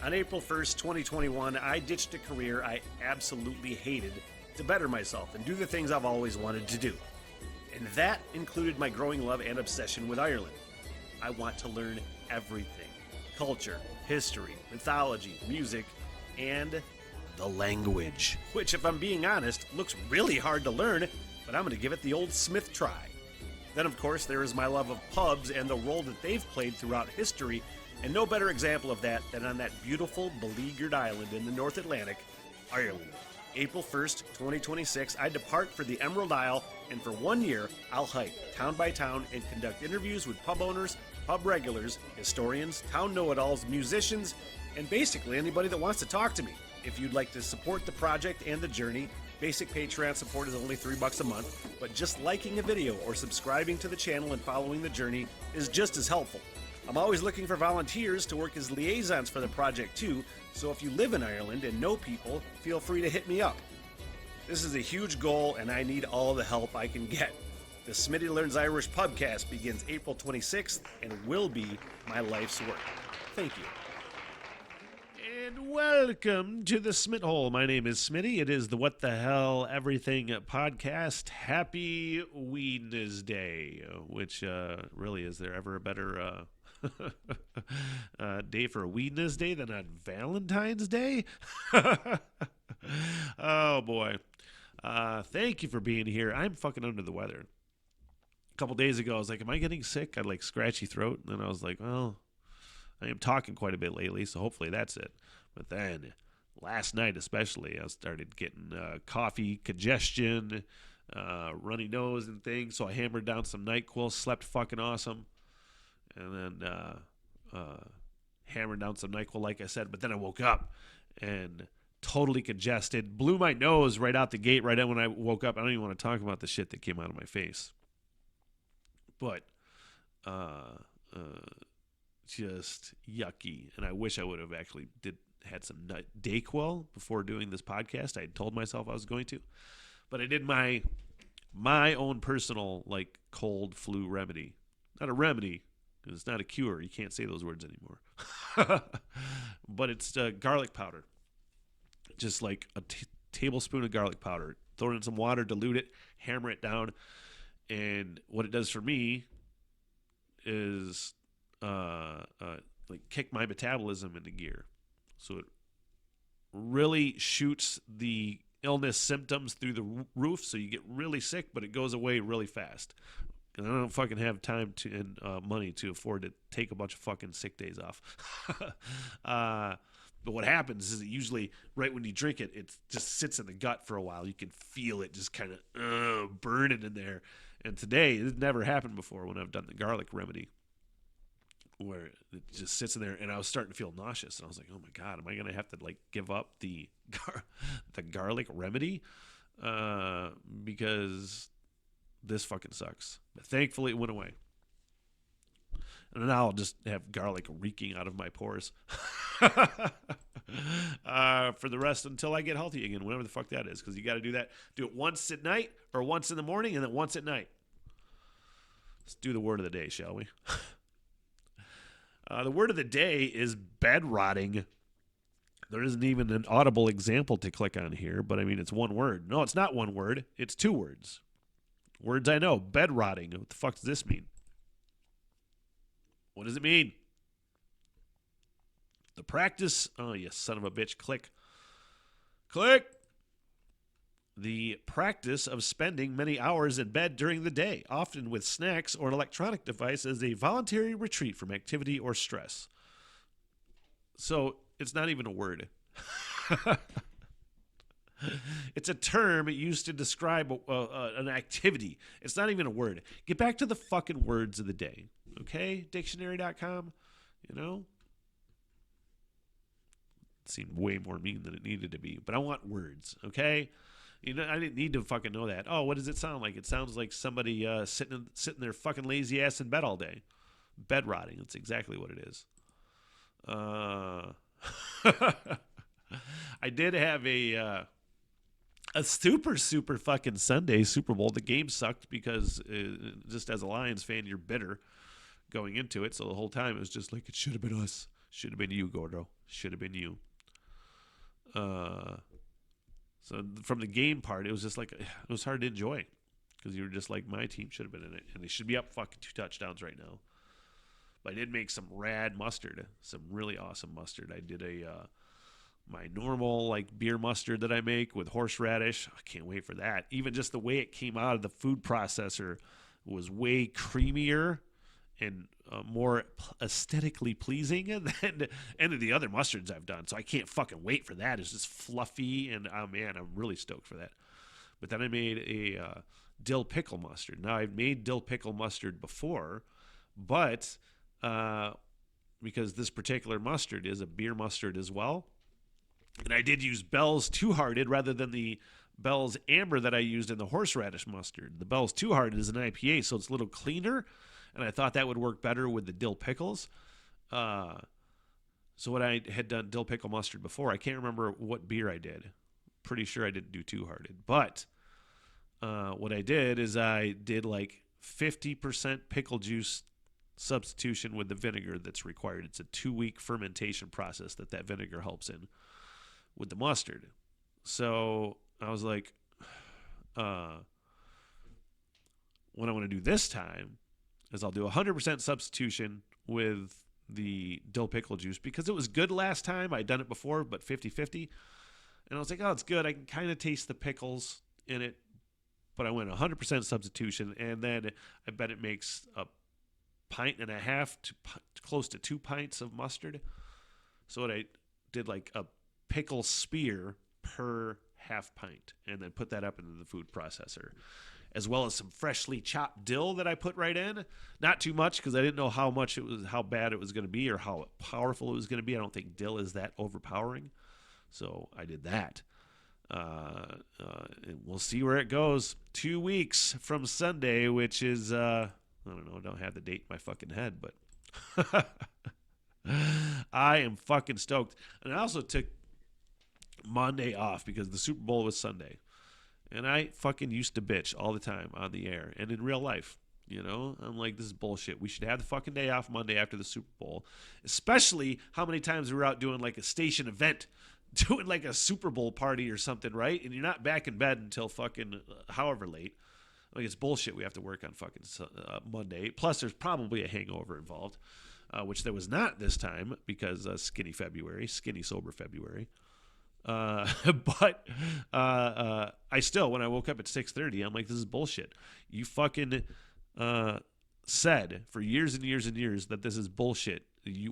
On April 1st, 2021, I ditched a career I absolutely hated to better myself and do the things I've always wanted to do. And that included my growing love and obsession with Ireland. I want to learn everything: culture, history, mythology, music, and the language. Which, if I'm being honest, looks really hard to learn, but I'm going to give it the old Smith try. Then, of course, there is my love of pubs and the role that they've played throughout history, and no better example of that than on that beautiful, beleaguered island in the North Atlantic, Ireland. April 1st, 2026, I depart for the Emerald Isle, and for 1 year, I'll hike town by town and conduct interviews with pub owners, pub regulars, historians, town know-it-alls, musicians, and basically anybody that wants to talk to me. If you'd like to support the project and the journey, basic Patreon support is only $3 a month, but just liking a video or subscribing to the channel and following the journey is just as helpful. I'm always looking for volunteers to work as liaisons for the project too, so if you live in Ireland and know people, feel free to hit me up. This is a huge goal and I need all the help I can get. The Smitty Learns Irish podcast begins April 26th and will be my life's work. Thank you. And welcome to the Smit Hole. My name is Smitty. It is the What the Hell Everything podcast. Happy Wednesday, which really, is there ever a better day for a Wednesday than on Valentine's Day? Oh, boy. Thank you for being here. I'm fucking under the weather. A couple days ago, I was like, am I getting sick? I had like scratchy throat. And then I was like, well, I am talking quite a bit lately, so hopefully that's it. But then last night especially, I started getting coffee, congestion, runny nose and things. So I hammered down some NyQuil, slept fucking awesome. And then hammered down some NyQuil, like I said. But then I woke up and totally congested, blew my nose right out the gate right when I woke up. I don't even want to talk about the shit that came out of my face. But just yucky. And I wish I would have actually had some Dayquil before doing this podcast. I had told myself I was going to. But I did my own personal like cold flu remedy. Not a remedy, because it's not a cure. You can't say those words anymore. But it's garlic powder. Just like a tablespoon of garlic powder. Throw it in some water, dilute it, hammer it down. And what it does for me is like kick my metabolism into gear. So it really shoots the illness symptoms through the roof, so you get really sick, but it goes away really fast. And I don't fucking have time to and money to afford to take a bunch of fucking sick days off. But what happens is that usually right when you drink it, it just sits in the gut for a while. You can feel it just kind of burning in there. And today, it never happened before when I've done the garlic remedy, where it just sits in there, and I was starting to feel nauseous. And I was like, oh my God, am I going to have to like give up the garlic remedy? Because this fucking sucks. But thankfully, it went away. And now I'll just have garlic reeking out of my pores for the rest until I get healthy again, whatever the fuck that is. Because you got to do that. Do it once at night or once in the morning and then once at night. Let's do the word of the day, shall we? The word of the day is bed rotting. There isn't even an audible example to click on here, but I mean, it's one word. No, it's not one word. It's two words. Words I know. Bed rotting. What the fuck does this mean? What does it mean? The practice, oh, you son of a bitch, click. Click. The practice of spending many hours in bed during the day, often with snacks or an electronic device, as a voluntary retreat from activity or stress. So it's not even a word. It's a term used to describe an activity. It's not even a word. Get back to the fucking words of the day. Okay? Dictionary.com, you know? It seemed way more mean than it needed to be. But I want words, okay? You know, I didn't need to fucking know that. Oh, what does it sound like? It sounds like somebody sitting their fucking lazy ass in bed all day. Bed rotting. That's exactly what it is. I did have a super fucking Sunday Super Bowl. The game sucked because just as a Lions fan, you're bitter going into it. So the whole time it was just like, it should have been us. Should have been you, Gordo. Should have been you. So from the game part, it was just like, it was hard to enjoy because you were just like, my team should have been in it, and they should be up fucking 2 touchdowns right now. But I did make some rad mustard, some really awesome mustard. I did my normal like beer mustard that I make with horseradish. I can't wait for that. Even just the way it came out of the food processor was way creamier and more aesthetically pleasing than any of the other mustards I've done. So I can't fucking wait for that. It's just fluffy, and oh man, I'm really stoked for that. But then I made a dill pickle mustard. Now I've made dill pickle mustard before, but because this particular mustard is a beer mustard as well, and I did use Bell's Two Hearted rather than the Bell's Amber that I used in the horseradish mustard. The Bell's Two Hearted is an IPA, so it's a little cleaner, and I thought that would work better with the dill pickles. So what I had done dill pickle mustard before, I can't remember what beer I did. Pretty sure I didn't do Two Hearted. But what I did is I did like 50% pickle juice substitution with the vinegar that's required. It's a 2-week fermentation process that vinegar helps in with the mustard. So I was like, what I want to do this time is I'll do 100% substitution with the dill pickle juice because it was good last time. I'd done it before, but 50-50. And I was like, oh, it's good. I can kind of taste the pickles in it. But I went 100% substitution, and then I bet it makes a 1.5 pints to close to 2 pints of mustard. So what I did, like a pickle spear per half pint, and then put that up into the food processor, as well as some freshly chopped dill that I put right in. Not too much because I didn't know how bad it was going to be or how powerful it was going to be. I don't think dill is that overpowering, so I did that. And we'll see where it goes. 2 weeks from Sunday, which is I don't know. I don't have the date in my fucking head, but I am fucking stoked. And I also took Monday off because the Super Bowl was Sunday. And I fucking used to bitch all the time on the air and in real life. You know, I'm like, this is bullshit. We should have the fucking day off Monday after the Super Bowl. Especially how many times we were out doing like a station event, doing like a Super Bowl party or something, right? And you're not back in bed until fucking however late. Like, it's bullshit. We have to work on fucking Monday. Plus, there's probably a hangover involved, which there was not this time because skinny sober February. But I still, when I woke up at 6:30, I'm like, this is bullshit. You fucking said for years and years and years that this is bullshit.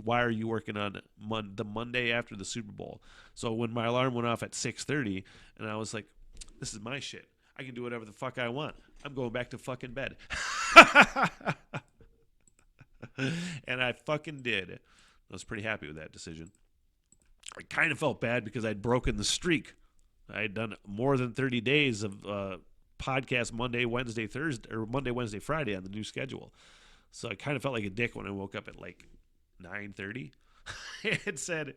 Why are you working on the Monday after the Super Bowl? So when my alarm went off at 6:30, and I was like, this is my shit. I can do whatever the fuck I want. I'm going back to fucking bed. And I fucking did. I was pretty happy with that decision. I kind of felt bad because I'd broken the streak. I had done more than 30 days of podcast Monday, Wednesday, Thursday, or Monday, Wednesday, Friday on the new schedule. So I kind of felt like a dick when I woke up at like 9:30 and said,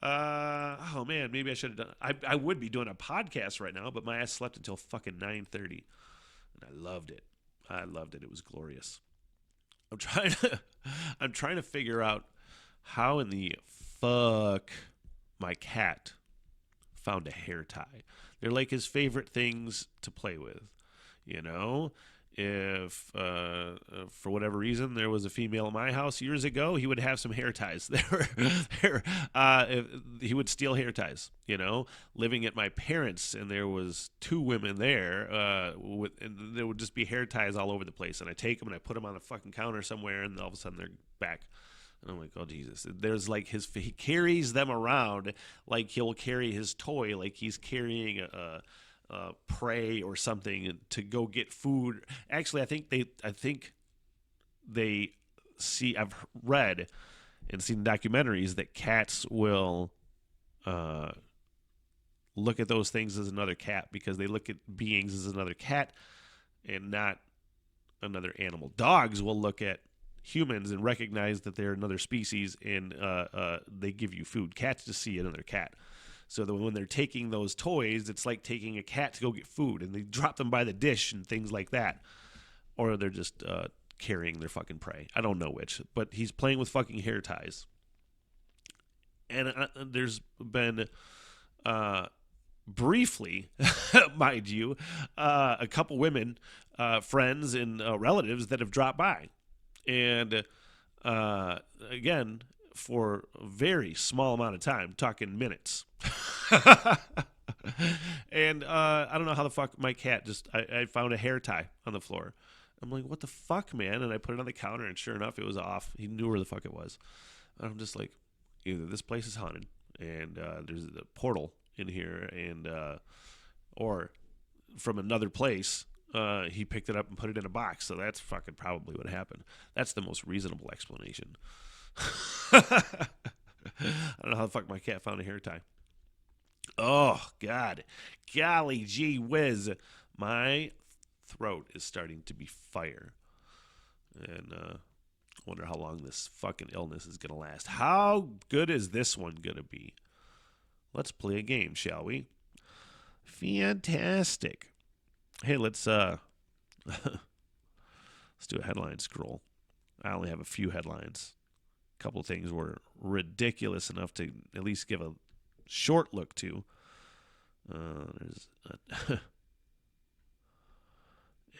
oh man, maybe I should have done, I would be doing a podcast right now, but my ass slept until fucking 9:30. And I loved it. It was glorious. I'm trying to figure out how in the fuck my cat found a hair tie. They're like his favorite things to play with, you know. If for whatever reason there was a female in my house years ago, he would have some hair ties. He would steal hair ties, you know. Living at my parents' and there was 2 women there, and there would just be hair ties all over the place. And I take them and I put them on the fucking counter somewhere, and all of a sudden they're back. And I'm like, oh Jesus! There's like he carries them around like he'll carry his toy, like he's carrying a prey or something to go get food. Actually, I think they see. I've read and seen documentaries that cats will look at those things as another cat because they look at beings as another cat and not another animal. Dogs will look at humans and recognize that they're another species and they give you food. Cats just see another cat. So that when they're taking those toys, it's like taking a cat to go get food, and they drop them by the dish and things like that. Or they're just carrying their fucking prey. I don't know which, but he's playing with fucking hair ties. And there's been briefly, mind you, a couple women, friends and relatives that have dropped by. And again, for a very small amount of time, talking minutes. And I don't know how the fuck my cat I found a hair tie on the floor. I'm like, what the fuck, man? And I put it on the counter, and sure enough, it was off. He knew where the fuck it was. And I'm just like, either this place is haunted, and there's a portal in here, and or from another place, he picked it up and put it in a box. So that's fucking probably what happened. That's the most reasonable explanation. I don't know how the fuck my cat found a hair tie. Oh, God. Golly gee whiz. My throat is starting to be fire. And I wonder how long this fucking illness is going to last. How good is this one going to be? Let's play a game, shall we? Fantastic. Hey, let's let's do a headline scroll. I only have a few headlines. A couple of things were ridiculous enough to at least give a short look to. There's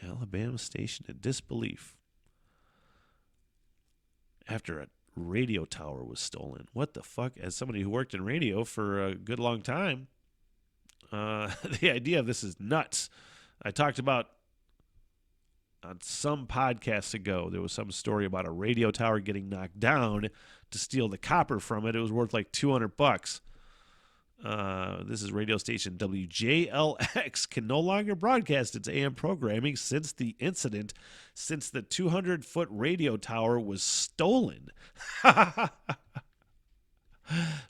Alabama station in disbelief after a radio tower was stolen. What the fuck? As somebody who worked in radio for a good long time, the idea of this is nuts. I talked about on some podcasts ago, there was some story about a radio tower getting knocked down to steal the copper from it. It was worth like $200. This is radio station WJLX can no longer broadcast its AM programming since the incident, since the 200-foot radio tower was stolen. Man,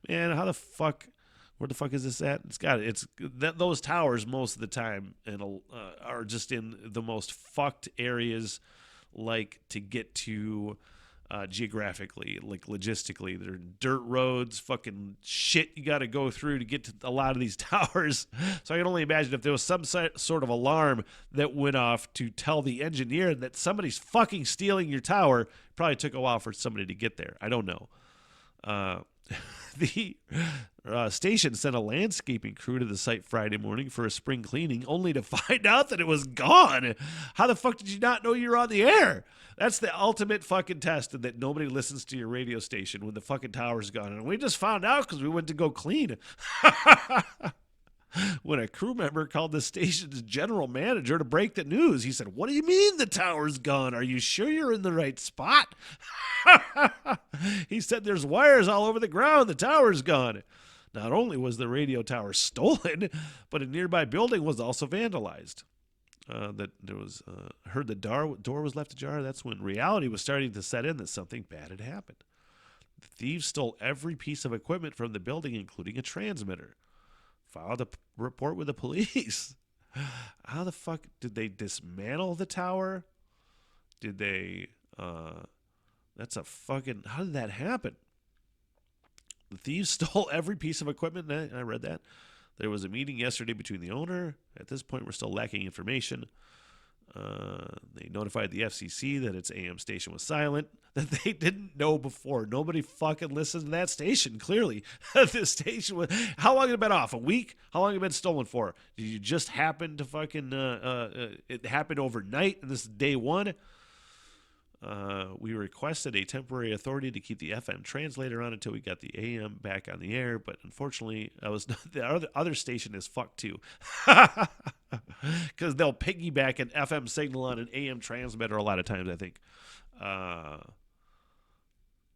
how the fuck? Where the fuck is this at? Those towers most of the time are just in the most fucked areas, like to get to geographically, like logistically. There are dirt roads, fucking shit you got to go through to get to a lot of these towers. So I can only imagine if there was some sort of alarm that went off to tell the engineer that somebody's fucking stealing your tower. It probably took a while for somebody to get there. I don't know. The station sent a landscaping crew to the site Friday morning for a spring cleaning, only to find out that it was gone. How the fuck did you not know you were on the air? That's the ultimate fucking test, that nobody listens to your radio station when the fucking tower's gone. And we just found out because we went to go clean. When a crew member called the station's general manager to break the news, he said, "What do you mean the tower's gone? Are you sure you're in the right spot?" He said, "There's wires all over the ground. The tower's gone." Not only was the radio tower stolen, but a nearby building was also vandalized. That there was heard the door was left ajar. That's when reality was starting to set in that something bad had happened. The thieves stole every piece of equipment from the building, including a transmitter. Filed a report with the police. How the fuck did they dismantle the tower? Did they? That's a fucking. How did that happen? The thieves stole every piece of equipment. I read that. There was a meeting yesterday between the owner. At this point, we're still lacking information. They notified the FCC that its AM station was silent, that they didn't know before. Nobody fucking listened to that station, clearly. This station was... How long had it been off? A week? How long had it been stolen for? Did you just happen to fucking... it happened overnight, and this is day one? We requested a temporary authority to keep the FM translator on until we got the AM back on the air, but unfortunately, the other station is fucked too. Because they'll piggyback an FM signal on an AM transmitter a lot of times, I think.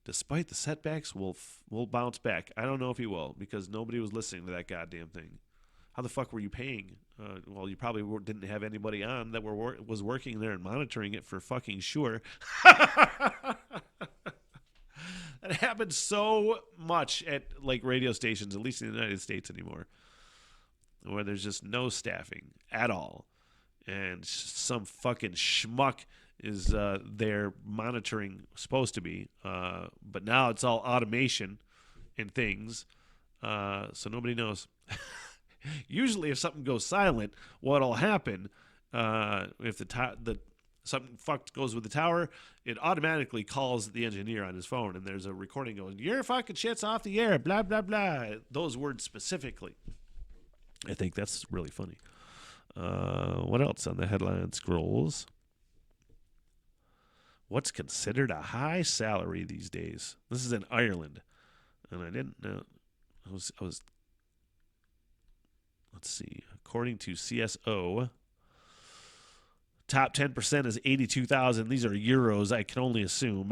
Despite the setbacks, we'll bounce back. I don't know if he will, because nobody was listening to that goddamn thing. How the fuck were you paying? Well, you probably didn't have anybody on that was working there and monitoring it for fucking sure. That happens so much at like radio stations, at least in the United States anymore, where there's just no staffing at all, and some fucking schmuck is there monitoring, supposed to be, but now it's all automation and things, so nobody knows. Usually, if something goes silent, what'll happen if the something fucked goes with the tower, it automatically calls the engineer on his phone, and there's a recording going, "Your fucking shit's off the air, blah, blah, blah." Those words specifically. I think that's really funny. What else on the headline scrolls? What's considered a high salary these days? This is in Ireland, and I didn't know. I was. Let's see. According to CSO, top 10% is 82,000. These are euros, I can only assume,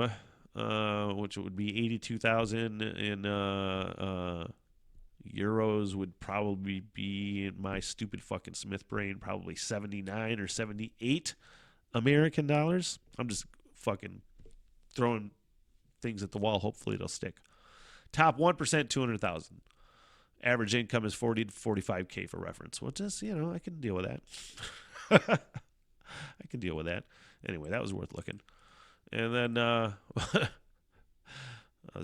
which would be 82,000 in euros would probably be, in my stupid fucking Smith brain, probably 79 or 78 American dollars. I'm just fucking throwing things at the wall. Hopefully it'll stick. Top 1%, 200,000. Average income is 40 to 45K for reference. Well, just, I can deal with that. I can deal with that. Anyway, that was worth looking. And then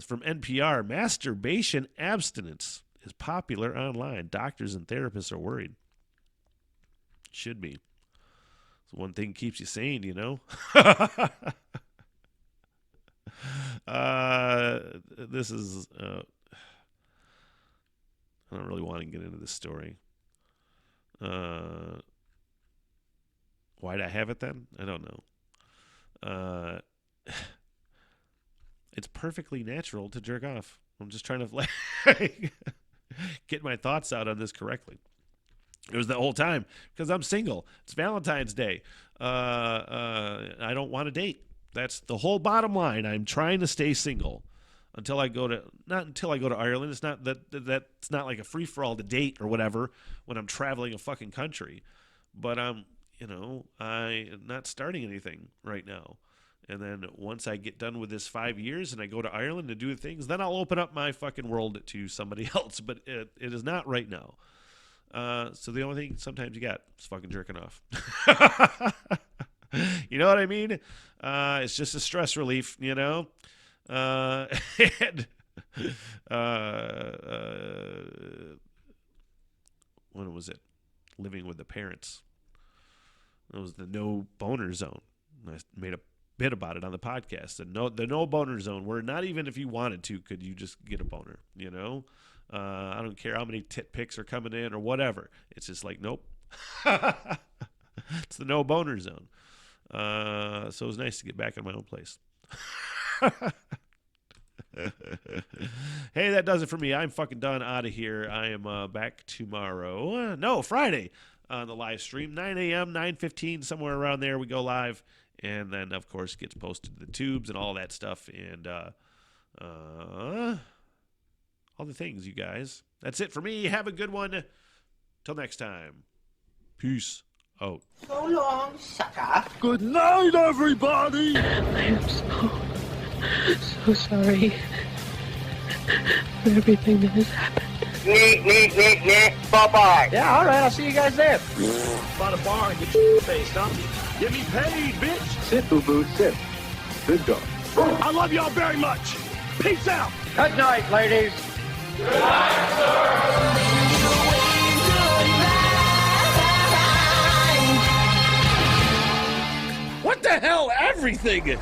from NPR, masturbation abstinence is popular online. Doctors and therapists are worried. Should be. So one thing keeps you sane, This is... I don't really want to get into this story. Why'd I have it then? I don't know. It's perfectly natural to jerk off. I'm just trying to get my thoughts out on this correctly. It was the whole time because I'm single. It's Valentine's Day. I don't want to date. That's the whole bottom line. I'm trying to stay single. Until I go to Ireland. It's not that's not like a free for all to date or whatever when I'm traveling a fucking country. But I'm not starting anything right now. And then once I get done with this 5 years and I go to Ireland to do things, then I'll open up my fucking world to somebody else. But it is not right now. So the only thing sometimes you got is fucking jerking off. You know what I mean? It's just a stress relief, and when was it? Living with the parents. It was the no boner zone. I made a bit about it on the podcast. The no boner zone, where not even if you wanted to could you just get a boner. I don't care how many tit pics are coming in or whatever. It's just like, nope. It's the no boner zone. So it was nice to get back in my own place. Hey, that does it for me. I'm fucking done, out of here. I am back tomorrow. No, Friday on the live stream. 9 a.m., 9:15, somewhere around there we go live. And then, of course, gets posted to the tubes and all that stuff. And all the things, you guys. That's it for me. Have a good one. Till next time. Peace out. So long, sucker. Good night, everybody! I am so sorry for everything that has happened. Bye-bye. Yeah, all right, I'll see you guys there. By the bar and get your face, huh? Get me paid, bitch! Sit, boo-boo, sit. Good dog. I love y'all very much. Peace out! Good night, ladies. Good night, sir. What the hell? Everything!